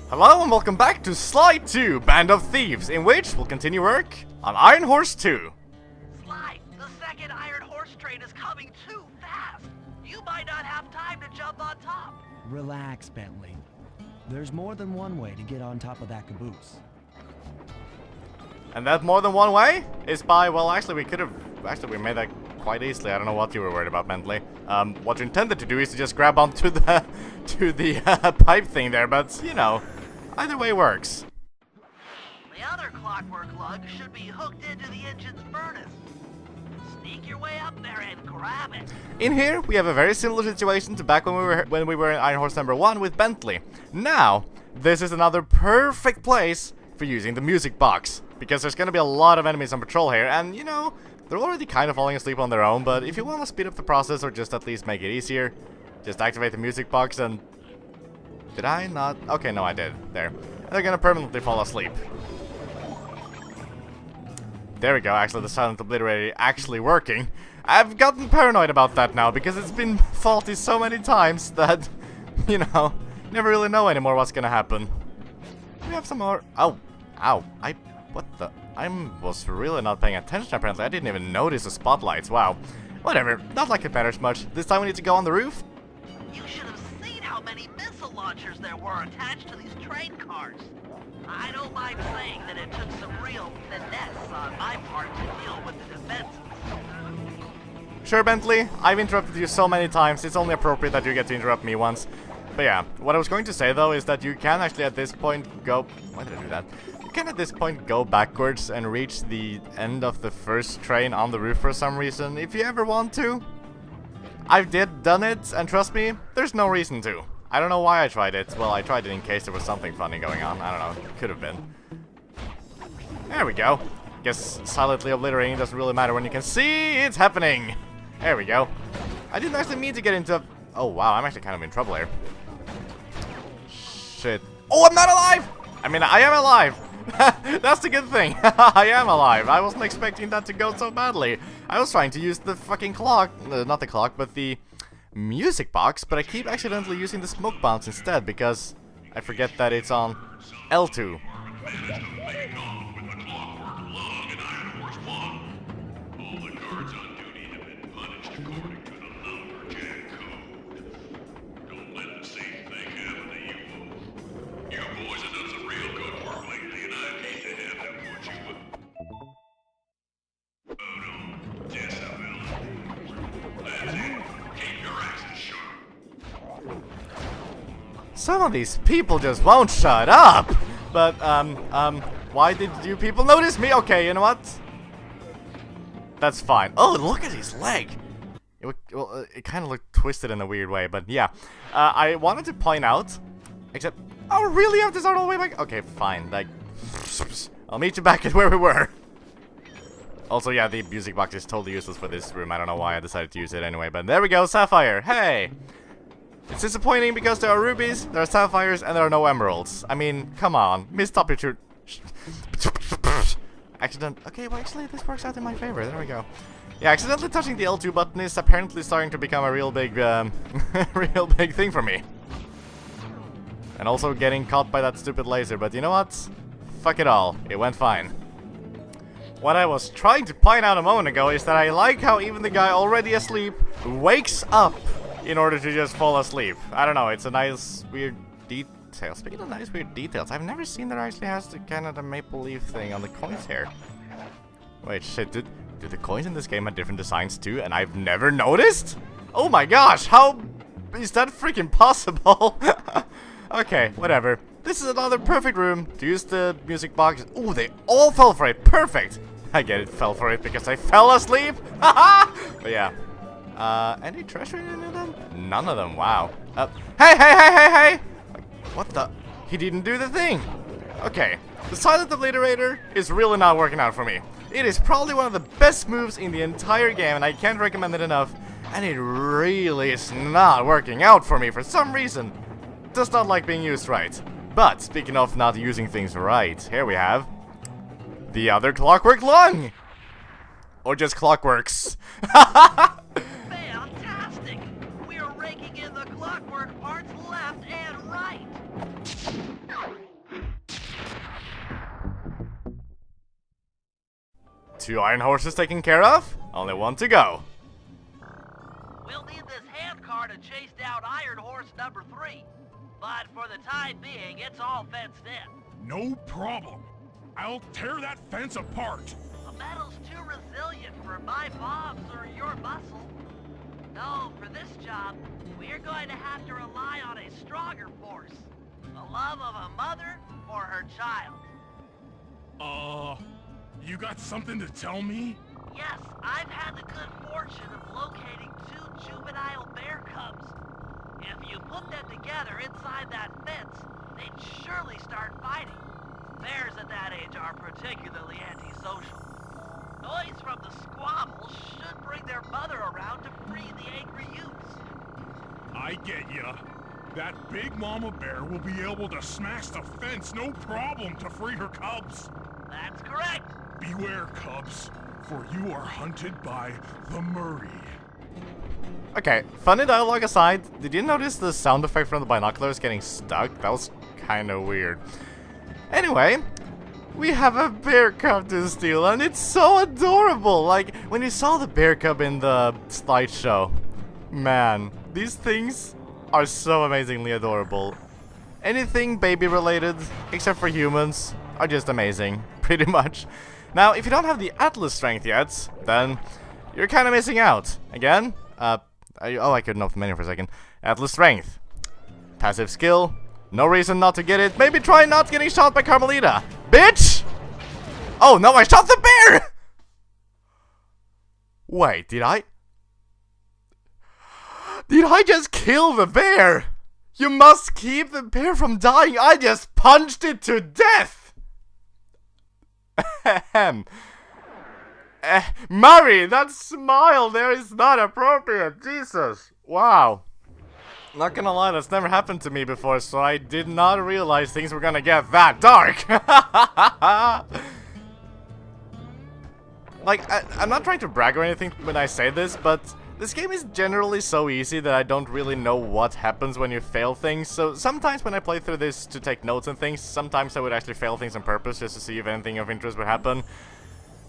Hello and welcome back to Slide 2, Band of Thieves, in which we'll continue work on Iron Horse 2. Slide, the second Iron Horse train is coming too fast. You might not have time to jump on top. Relax, Bentley. There's more than one way to get on top of that caboose. And that more than one way is by, well, we made that quite easily. I don't know what you were worried about mentally. What you intended to do is to just grab onto the pipe thing there, but, you know, either way works. The other clockwork lug should be hooked into the engine's furnace. Sneak your way up there and grab it. In here, we have a very similar situation to back when we were in Iron Horse number 1 with Bentley. Now, this is another perfect place for using the music box, because there's gonna be a lot of enemies on patrol here, and, you know, they're already kind of falling asleep on their own, but if you want to speed up the process or just at least make it easier, just activate the music box and... Did I not? Okay, no, I did. There. And they're gonna permanently fall asleep. There we go, actually, the silent obliterator actually working. I've gotten paranoid about that now, because it's been faulty so many times that, you know, never really know anymore what's gonna happen. We have some more... Oh, ow, what the... I was really not paying attention, apparently. I didn't even notice the spotlights, wow. Whatever, not like it matters much. This time we need to go on the roof. You should have seen how many missile launchers there were attached to these train cars. I don't mind saying that it took some real finesse on my part to deal with the defenses. Sure, Bentley, I've interrupted you so many times, it's only appropriate that you get to interrupt me once. But yeah, what I was going to say though is that you can actually at this point go... Why did I do that? You can at this point go backwards and reach the end of the first train on the roof for some reason, if you ever want to. I've done it, and trust me, there's no reason to. I don't know why I tried it. Well, I tried it in case there was something funny going on. I don't know, could have been. There we go. Guess silently obliterating doesn't really matter when you can see it's happening. There we go. I didn't actually mean to get into... Oh wow, I'm actually kind of in trouble here. Shit. Oh, I'm not alive! I mean, I am alive! That's the good thing. I am alive. I wasn't expecting that to go so badly. I was trying to use the fucking clock. Not the clock, but the music box. But I keep accidentally using the smoke bombs instead because I forget that it's on L2. Some of these people just won't shut up! But, why did you people notice me? Okay, you know what? That's fine. Oh, look at his leg! It kind of looked twisted in a weird way, but yeah. I wanted to point out, except... Oh, really? I have to start all the way back? Okay, fine, like... I'll meet you back at where we were. Also, yeah, the music box is totally useless for this room. I don't know why I decided to use it anyway, but there we go, Sapphire! Hey! It's disappointing because there are rubies, there are sapphires, and there are no emeralds. I mean, come on. Missed opportunity. Accident. Okay, well, actually, this works out in my favor. There we go. Yeah, accidentally touching the L2 button is apparently starting to become a real big, real big thing for me. And also getting caught by that stupid laser, but you know what? Fuck it all. It went fine. What I was trying to point out a moment ago is that I like how even the guy already asleep wakes up in order to just fall asleep. I don't know, it's a nice, weird detail. Speaking of nice, weird details, I've never seen that actually has the kind of the maple leaf thing on the coins here. Wait, shit, do the coins in this game have different designs too, and I've never noticed? Oh my gosh, how is that freaking possible? Okay, whatever. This is another perfect room to use the music box. Oh, they all fell for it, perfect! I get it, fell for it because I fell asleep! Haha! But yeah. Any treasure in any of them? None of them, wow. Hey! What the? He didn't do the thing! Okay, the silent obliterator is really not working out for me. It is probably one of the best moves in the entire game, and I can't recommend it enough. And it really is not working out for me for some reason. It does not like being used right. But, speaking of not using things right, here we have the other clockwork lung! Or just clockworks. Fantastic! We're raking in the clockwork parts left and right. 2 iron horses taken care of. Only 1 to go. We'll need this handcar to chase down Iron Horse number 3. But for the time being, it's all fenced in. No problem. I'll tear that fence apart. The metal's too resilient for my bombs or your muscle. No, for this job, we're going to have to rely on a stronger force. The love of a mother or her child. You got something to tell me? Yes, I've had the good fortune of locating 2 juvenile bear cubs. If you put them together inside that fence, they'd surely start fighting. Bears at that age are particularly antisocial. Noise from the squabbles should bring their mother around to free the angry youths. I get ya. That big mama bear will be able to smash the fence no problem to free her cubs. That's correct. Beware, cubs, for you are hunted by the Murray. Okay, funny dialogue aside, did you notice the sound effect from the binoculars getting stuck? That was kind of weird. Anyway, we have a bear cub to steal, and it's so adorable! Like, when you saw the bear cub in the slideshow, man, these things are so amazingly adorable. Anything baby related, except for humans, are just amazing, pretty much. Now, if you don't have the Atlas strength yet, then you're kind of missing out. Again, oh, I couldn't open the menu for a second. Atlas strength. Passive skill. No reason not to get it. Maybe try not getting shot by Carmelita. Bitch! Oh, no, I shot the bear! Wait, did I? Did I just kill the bear? You must keep the bear from dying. I just punched it to death! Murray, that smile there is not appropriate. Jesus. Wow. Not gonna lie, that's never happened to me before, so I did not realize things were gonna get that dark. Like, I'm not trying to brag or anything when I say this, but this game is generally so easy that I don't really know what happens when you fail things. So sometimes when I play through this to take notes and things, sometimes I would actually fail things on purpose just to see if anything of interest would happen.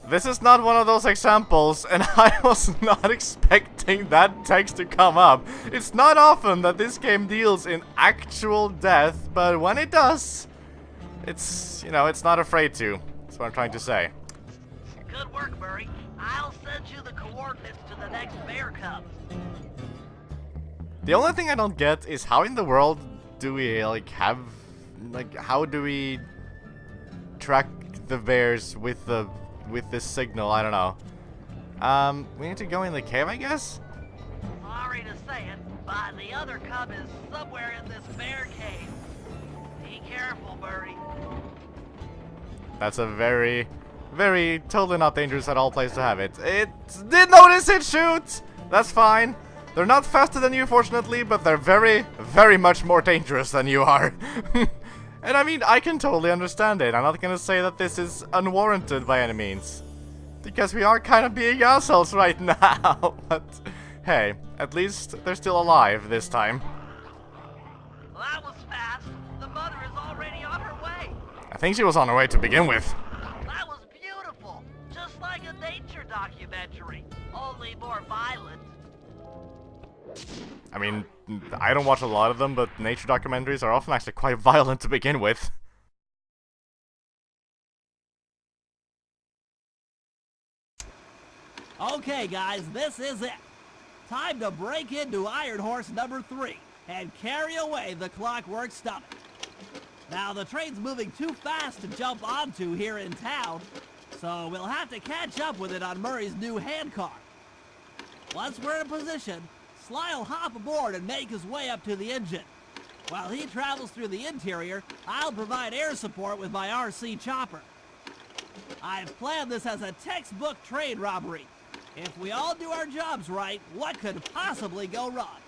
This is not one of those examples, and I was not expecting that text to come up. It's not often that this game deals in actual death, but when it does, it's, you know, it's not afraid to. That's what I'm trying to say. Good work, Murray. I'll send you the coordinates to the next bear cub. The only thing I don't get is how in the world do we, like, have... Like, how do we track the bears with this signal? I don't know. We need to go in the cave, I guess? Sorry to say it, but the other cub is somewhere in this bear cave. Be careful, Murray. That's a very totally not dangerous at all place to have it. It did notice it, shoot! That's fine. They're not faster than you, fortunately, but they're very much more dangerous than you are. And I mean, I can totally understand it. I'm not gonna say that this is unwarranted by any means. Because we are kind of being assholes right now. But hey, at least they're still alive this time. Well, that was fast. The mother is already on her way. I think she was on her way to begin with. That was beautiful. Just like a nature documentary. Only more violent. I mean, I don't watch a lot of them, but nature documentaries are often actually quite violent to begin with. Okay, guys, this is it. Time to break into Iron Horse number 3 and carry away the clockwork stomach. Now, the train's moving too fast to jump onto here in town, so we'll have to catch up with it on Murray's new handcar. Once we're in position, Sly'll hop aboard and make his way up to the engine. While he travels through the interior, I'll provide air support with my RC chopper. I've planned this as a textbook train robbery. If we all do our jobs right, what could possibly go wrong?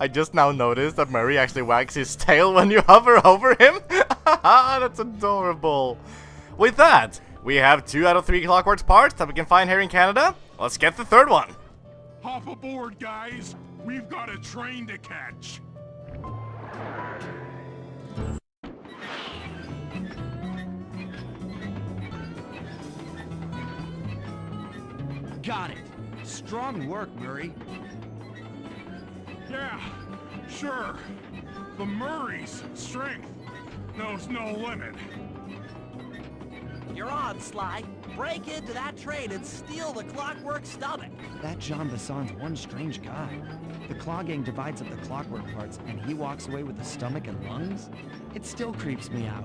I just now noticed that Murray actually wags his tail when you hover over him. That's adorable. With that, we have 2 out of 3 Clockworks parts that we can find here in Canada. Let's get the 3rd one. Hop aboard, guys. We've got a train to catch. got it. Strong work, Murray. Yeah, sure. The Murray's strength knows no limit. You're on, Sly. Break into that train and steal the Clockwork Stomach. That Jean Basson's one strange guy. The Claw Gang divides up the clockwork parts, and he walks away with the stomach and lungs? It still creeps me out.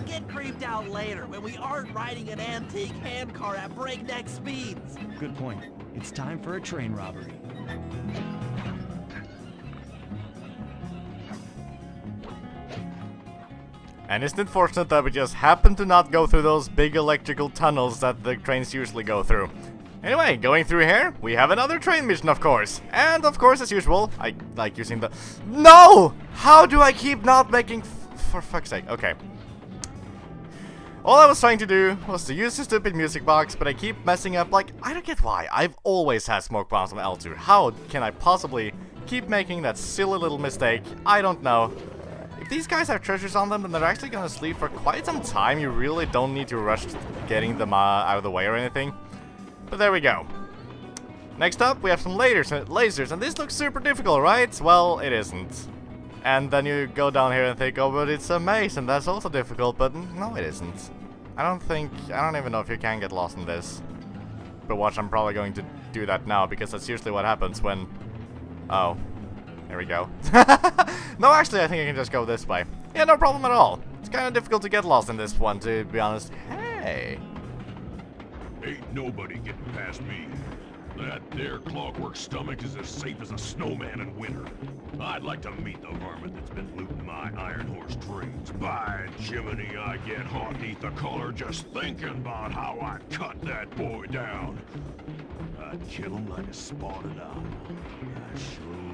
Get creeped out later when we aren't riding an antique handcar at breakneck speeds. Good point. It's time for a train robbery. And isn't it fortunate that we just happen to not go through those big electrical tunnels that the trains usually go through? Anyway, going through here, we have another train mission, of course. And, of course, as usual, I like using the... No! How do I keep not making... For fuck's sake, okay. All I was trying to do was to use the stupid music box, but I keep messing up, like, I don't get why. I've always had smoke bombs on L2. How can I possibly keep making that silly little mistake? I don't know. If these guys have treasures on them, then they're actually gonna sleep for quite some time. You really don't need to rush getting them out of the way or anything. But there we go. Next up, we have some lasers, and this looks super difficult, right? Well, it isn't. And then you go down here and think, oh, but it's a maze, and that's also difficult, but no, it isn't. I don't even know if you can get lost in this. But watch, I'm probably going to do that now, because that's usually what happens when... Oh. There we go. No, actually, I think I can just go this way. Yeah, no problem at all. It's kind of difficult to get lost in this one, to be honest. Hey! Ain't nobody getting past me. That there Clockwork Stomach is as safe as a snowman in winter. I'd like to meet the varmint that's been looting my Iron Horse trains. By Jiminy, I get hot neath the collar just thinking about how I'd cut that boy down. I'd kill him like a spotted owl. I sure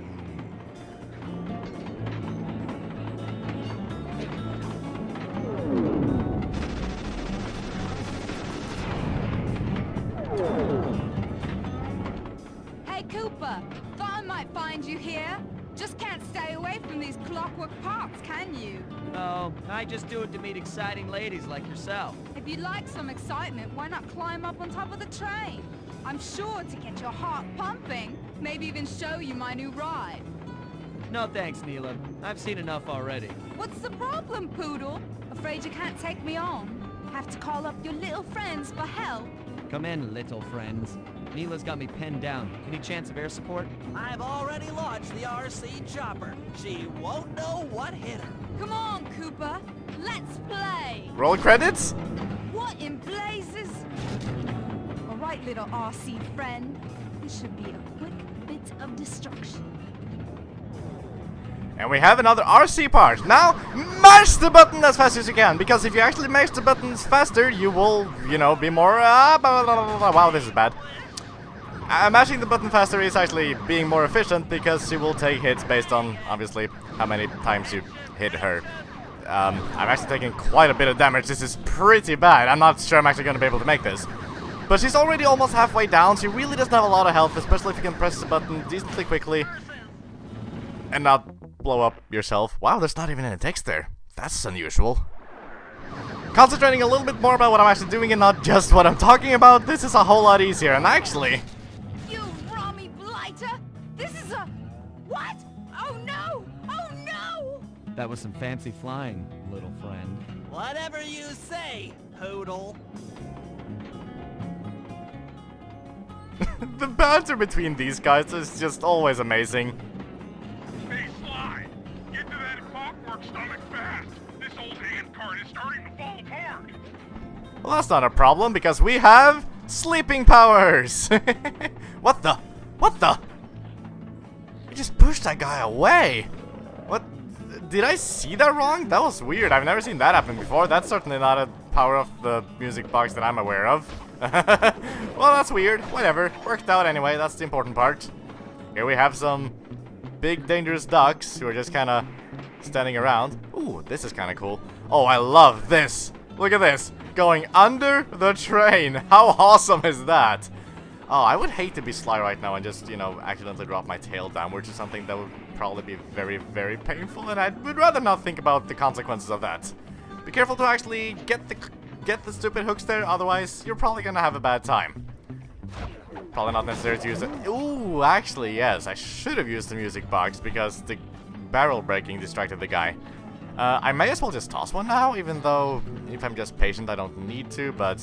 Hey, Cooper! Thought I might find you here. Just can't stay away from these clockwork parks, can you? Oh, I just do it to meet exciting ladies like yourself. If you'd like some excitement, why not climb up on top of the train? I'm sure to get your heart pumping. Maybe even show you my new ride. No thanks, Neela. I've seen enough already. What's the problem, Poodle? Afraid you can't take me on? Have to call up your little friends for help? Come in, little friends. Neela's got me pinned down. Any chance of air support? I've already launched the RC chopper. She won't know what hit her. Come on, Cooper. Let's play. Roll credits? What in blazes? All right, little RC friend. This should be a quick bit of destruction. And we have another RC part. Now, mash the button as fast as you can, because if you actually mash the buttons faster, you will, you know, be more... wow, this is bad. Mashing the button faster is actually being more efficient, because she will take hits based on, obviously, how many times you hit her. I'm actually taking quite a bit of damage. This is pretty bad. I'm not sure I'm actually going to be able to make this. But she's already almost halfway down. She really doesn't have a lot of health, especially if you can press the button decently quickly and not blow up yourself. Wow, there's not even any text there. That's unusual. Concentrating a little bit more about what I'm actually doing and not just what I'm talking about, this is a whole lot easier. And actually... You Rami blighter! This is a... What? Oh no! Oh no! That was some fancy flying, little friend. Whatever you say, Poodle. The banter between these guys is just always amazing. Hey, Sly! Get to that Clockwork Stomach fast! This old handcart is starting to fall apart! Well, that's not a problem, because we have sleeping powers! What the? What the? I just pushed that guy away! What? Did I see that wrong? That was weird. I've never seen that happen before. That's certainly not a power of the music box that I'm aware of. Well, that's weird. Whatever. Worked out anyway. That's the important part. Here we have some big dangerous ducks who are just kind of standing around. Ooh, this is kind of cool. Oh, I love this. Look at this. Going under the train. How awesome is that? Oh, I would hate to be Sly right now and just, you know, accidentally drop my tail downwards or something. That would probably be very, very painful, and I would rather not think about the consequences of that. Be careful to actually get the stupid hooks there, otherwise you're probably gonna have a bad time. probably not necessary to use it. Ooh, actually, yes, I should have used the music box because the barrel breaking distracted the guy. I may as well just toss one now, even though if I'm just patient I don't need to, but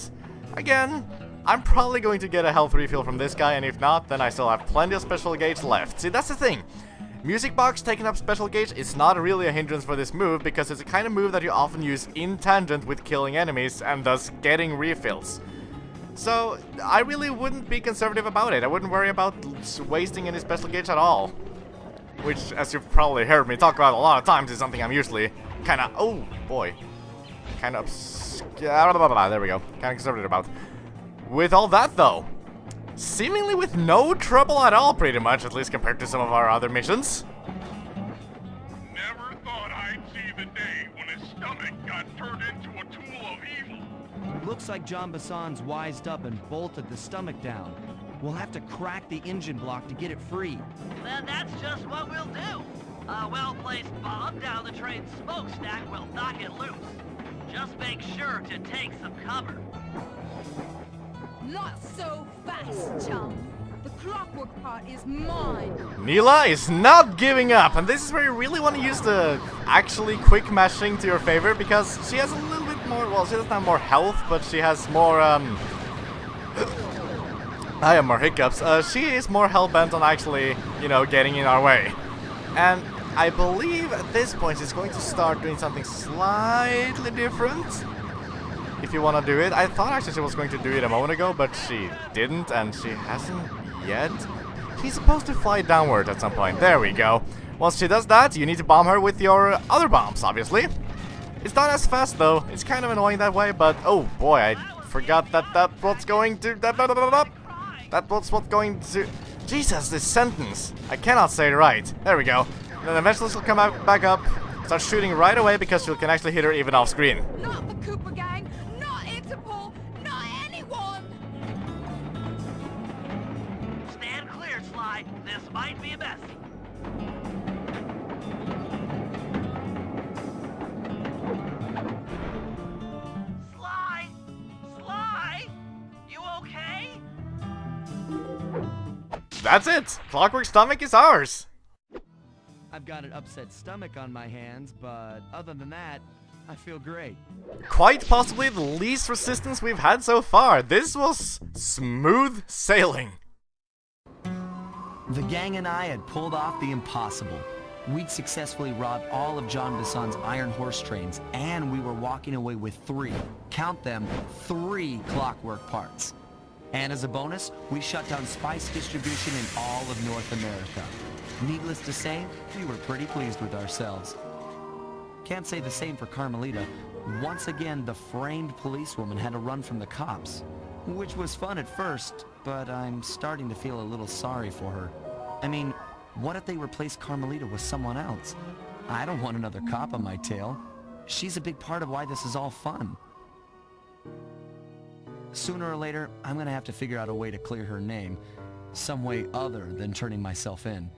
again, I'm probably going to get a health refill from this guy, and if not, then I still have plenty of special gauge left. See, that's the thing. Music box taking up special gauge is not really a hindrance for this move, because it's a kind of move that you often use in tangent with killing enemies, and thus getting refills. So, I really wouldn't be conservative about it. I wouldn't worry about wasting any special gauge at all. Which, as you've probably heard me talk about a lot of times, is something I'm usually kinda, oh boy, kinda there we go, kinda conservative about. With all that though, seemingly with no trouble at all pretty much, at least compared to some of our other missions. Never thought I'd see the day when his stomach got turned into a tool of evil. Looks like John Bassan's wised up and bolted the stomach down. We'll have to crack the engine block to get it free. Then that's just what we'll do. A well-placed bomb down the train's smokestack will knock it loose. Just make sure to take some cover. Not so fast, chum. The clockwork part is mine. Neela is not giving up, and this is where you really want to use the actually quick mashing to your favor, because she has a little bit more, well, she doesn't have more health, but she has more, I have more hiccups. She is more hell-bent on actually, you know, getting in our way. And I believe at this point she's going to start doing something slightly different. If you want to do it. I thought actually she was going to do it a moment ago, but she didn't, and she hasn't yet. She's supposed to fly downward at some point. There we go. Once she does that, you need to bomb her with your other bombs, obviously. It's not as fast though. It's kind of annoying that way, but oh boy, I forgot that what's going to... That was what's going to... Jesus, this sentence. I cannot say it right. There we go. And then eventually she'll come back up, start shooting right away because you can actually hit her even off screen. Not the Cooper gang, not Interpol, not anyone! Stand clear, Sly. This might be a mess. Sly! Sly! You okay? That's it! Clockwork Stomach is ours! I've got an upset stomach on my hands, but other than that, I feel great. Quite possibly the least resistance we've had so far. This was smooth sailing. The gang and I had pulled off the impossible. We'd successfully robbed all of John Bassan's iron horse trains, and we were walking away with 3, count them, 3 clockwork parts. And as a bonus, we shut down spice distribution in all of North America. Needless to say, we were pretty pleased with ourselves. Can't say the same for Carmelita. Once again, the framed policewoman had to run from the cops. Which was fun at first, but I'm starting to feel a little sorry for her. I mean, what if they replaced Carmelita with someone else? I don't want another cop on my tail. She's a big part of why this is all fun. Sooner or later, I'm gonna have to figure out a way to clear her name. Some way other than turning myself in.